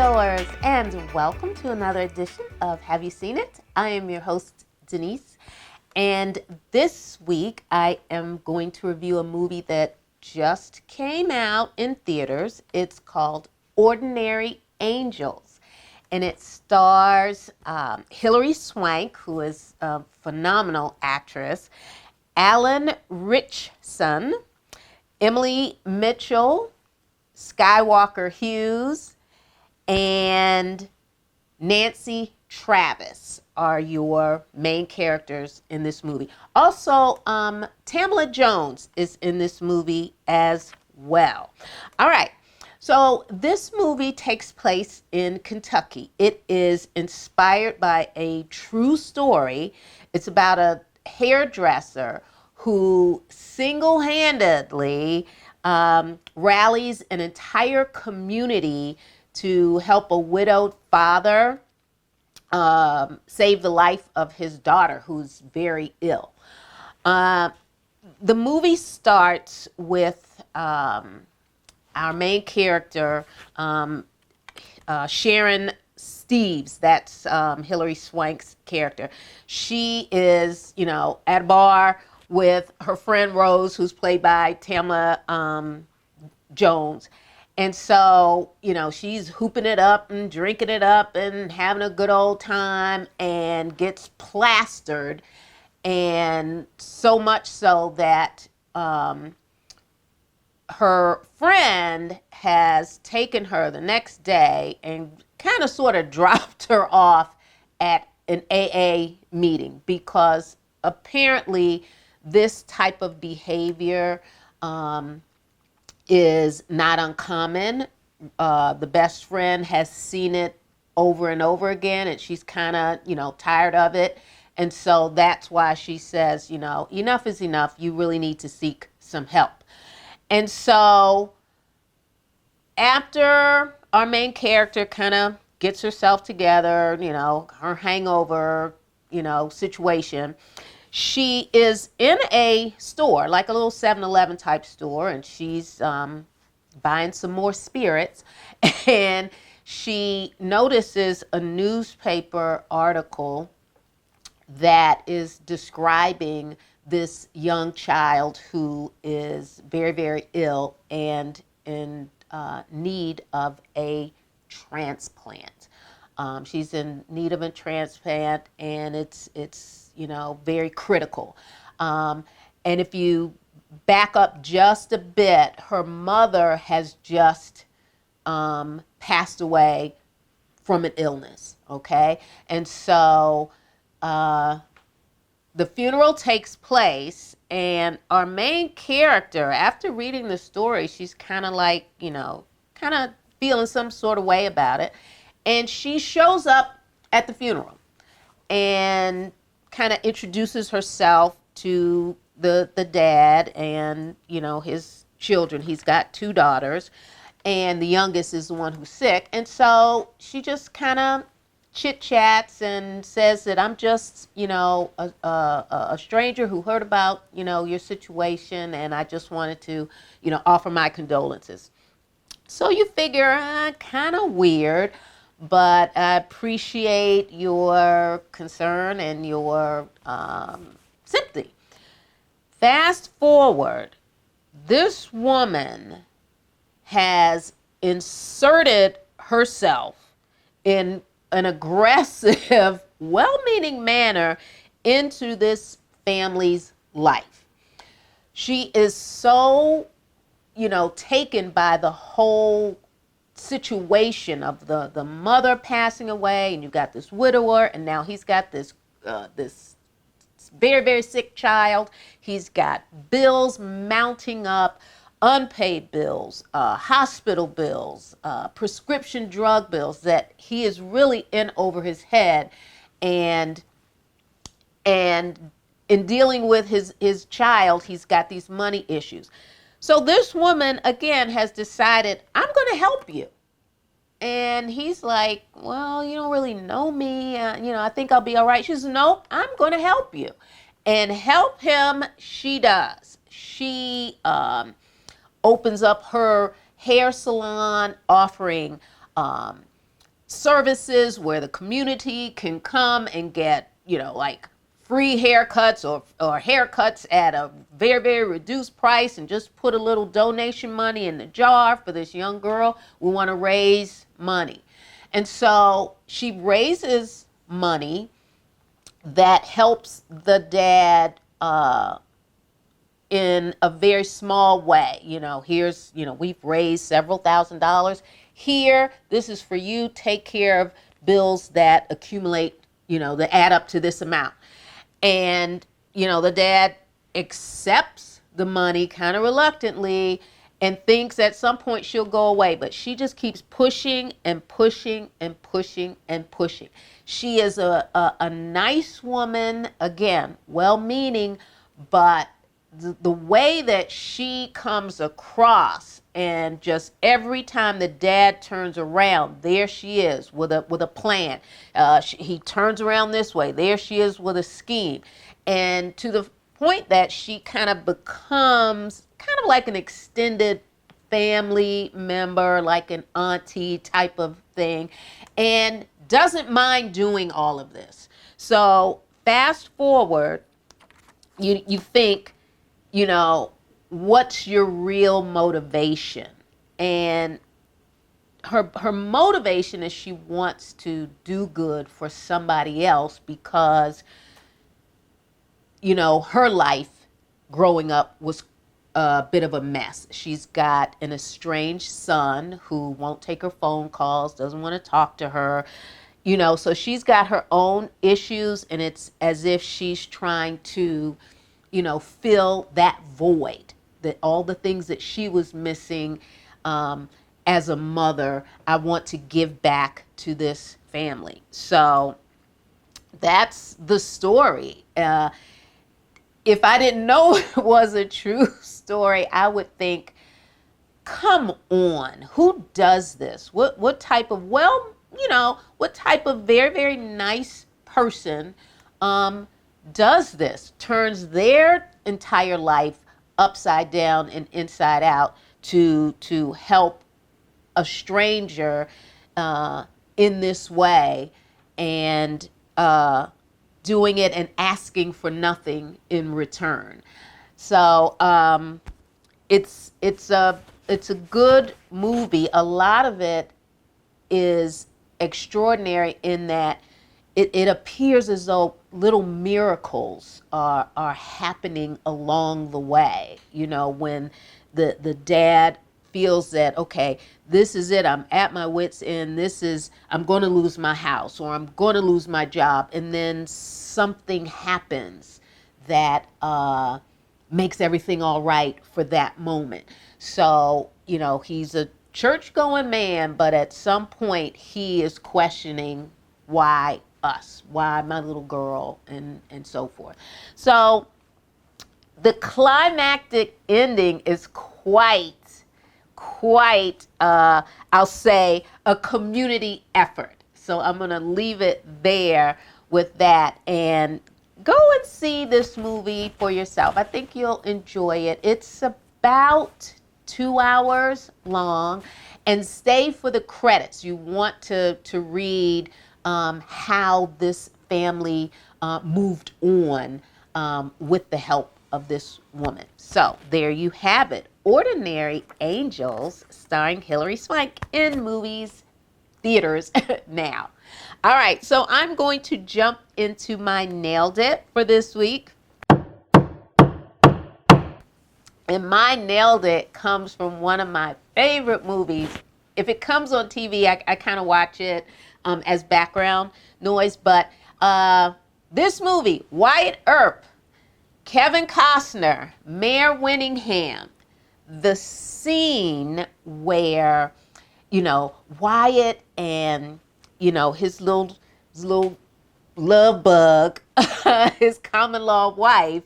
moviegoers, and welcome to another edition of Have You Seen It? I am your host, Denise, and this week I am going to review a movie that just came out in theaters. It's called Ordinary Angels, and it stars Hilary Swank, who is a phenomenal actress, Alan Ritchson, Emily Mitchell, Skywalker Hughes, and Nancy Travis are your main characters in this movie. Also, Tamala Jones is in this movie as well. All right, so this movie takes place in Kentucky. It is inspired by a true story. It's about a hairdresser who single-handedly rallies an entire community to help a widowed father save the life of his daughter, who's very ill. The movie starts with our main character, Sharon Steves. That's Hilary Swank's character. She is, at a bar with her friend Rose, who's played by Tamala Jones. And so, she's hooping it up and drinking it up and having a good old time and gets plastered. And so much so that her friend has taken her the next day and kind of sort of dropped her off at an AA meeting, because apparently this type of behavior is not uncommon. The best friend has seen it over and over again, and she's kind of, tired of it. And so that's why she says, enough is enough. You really need to seek some help. And so after our main character kind of gets herself together, her hangover, situation, she is in a store, like a little 7-Eleven type store, and she's buying some more spirits, and she notices a newspaper article that is describing this young child who is very, very ill and in need of a transplant. She's in need of a transplant, and it's very critical. And if you back up just a bit, her mother has just passed away from an illness, okay? And so the funeral takes place, and our main character, after reading the story, she's kind of like, kind of feeling some sort of way about it. And she shows up at the funeral and kind of introduces herself to the dad and, his children. He's got 2 daughters, and the youngest is the one who's sick. And so she just kind of chit-chats and says that I'm just, a stranger who heard about, your situation, and I just wanted to, offer my condolences. So you figure, kind of weird, but I appreciate your concern and your sympathy. Fast forward, this woman has inserted herself in an aggressive, well-meaning manner into this family's life. She is so, taken by the whole situation of the mother passing away, and you've got this widower, and now he's got this very, very sick child. He's got bills mounting up, unpaid bills, hospital bills, prescription drug bills that he is really in over his head. And in dealing with his child, he's got these money issues. So this woman, again, has decided, I'm going to help you. And he's like, well, you don't really know me. I think I'll be all right. She says, no, I'm going to help you. And help him she does. She opens up her hair salon offering services where the community can come and get, like free haircuts or haircuts at a very, very reduced price, and just put a little donation money in the jar for this young girl. We want to raise money. And so she raises money that helps the dad in a very small way. We've raised several $1,000s. Here, this is for you. Take care of bills that accumulate, that add up to this amount. And, the dad accepts the money kind of reluctantly and thinks at some point she'll go away. But she just keeps pushing and pushing and pushing and pushing. She is a nice woman, again, well-meaning, but the way that she comes across, and just every time the dad turns around, there she is with a plan. He turns around this way, there she is with a scheme, and to the point that she kind of becomes kind of like an extended family member, like an auntie type of thing, and doesn't mind doing all of this. So fast forward, you think, what's your real motivation? And her motivation is she wants to do good for somebody else because, her life growing up was a bit of a mess. She's got an estranged son who won't take her phone calls, doesn't want to talk to her, so she's got her own issues, and it's as if she's trying to fill that void, that all the things that she was missing as a mother, I want to give back to this family. So that's the story. If I didn't know it was a true story, I would think, come on, who does this? What type of, what type of very, very nice person does this, turns their entire life upside down and inside out to help a stranger in this way, and doing it and asking for nothing in return. So it's a good movie. A lot of it is extraordinary in that it appears as though little miracles are happening along the way. When the dad feels that, okay, this is it, I'm at my wit's end, I'm going to lose my house, or I'm going to lose my job, and then something happens that makes everything all right for that moment. So, he's a church-going man, but at some point he is questioning, why us? Why my little girl? And so forth. So the climactic ending is quite, I'll say, a community effort. So I'm going to leave it there with that, and go and see this movie for yourself. I think you'll enjoy it. It's about 2 hours long, and stay for the credits. You want to read how this family moved on with the help of this woman. So there you have it. Ordinary Angels, starring Hilary Swank, in movies, theaters now. All right, so I'm going to jump into my Nailed It for this week. And my Nailed It comes from one of my favorite movies. If it comes on TV, I kind of watch it as background noise. But this movie, Wyatt Earp, Kevin Costner, Mayor Winningham, the scene where, Wyatt and, his little love bug, his common law wife,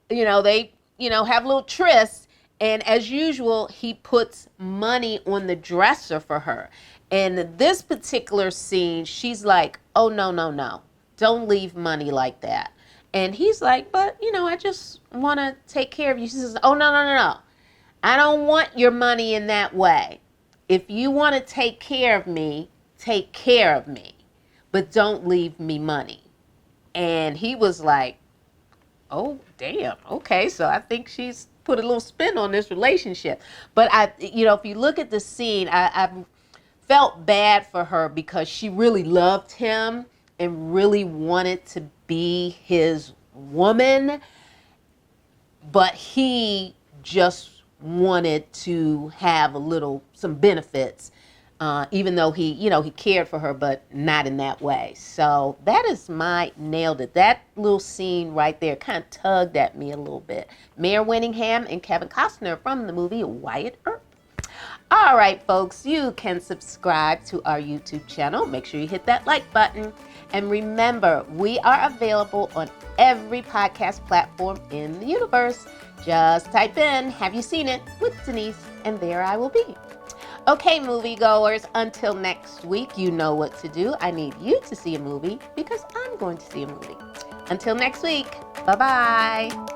they, have a little tryst. And as usual, he puts money on the dresser for her. And this particular scene, she's like, oh, no. Don't leave money like that. And he's like, but, I just want to take care of you. She says, oh, no. I don't want your money in that way. If you want to take care of me, take care of me, but don't leave me money. And he was like, oh, damn. Okay, so I think she's put a little spin on this relationship. But if you look at the scene, I felt bad for her because she really loved him and really wanted to be his woman, but he just wanted to have some benefits, even though he cared for her, but not in that way. So that is nailed it. That little scene right there kind of tugged at me a little bit. Mayor Winningham and Kevin Costner from the movie Wyatt Earp. All right, folks, you can subscribe to our YouTube channel. Make sure you hit that like button. And remember, we are available on every podcast platform in the universe. Just type in, "Have you seen it?" with Denise, and there I will be. Okay, moviegoers, until next week, you know what to do. I need you to see a movie because I'm going to see a movie. Until next week, bye-bye.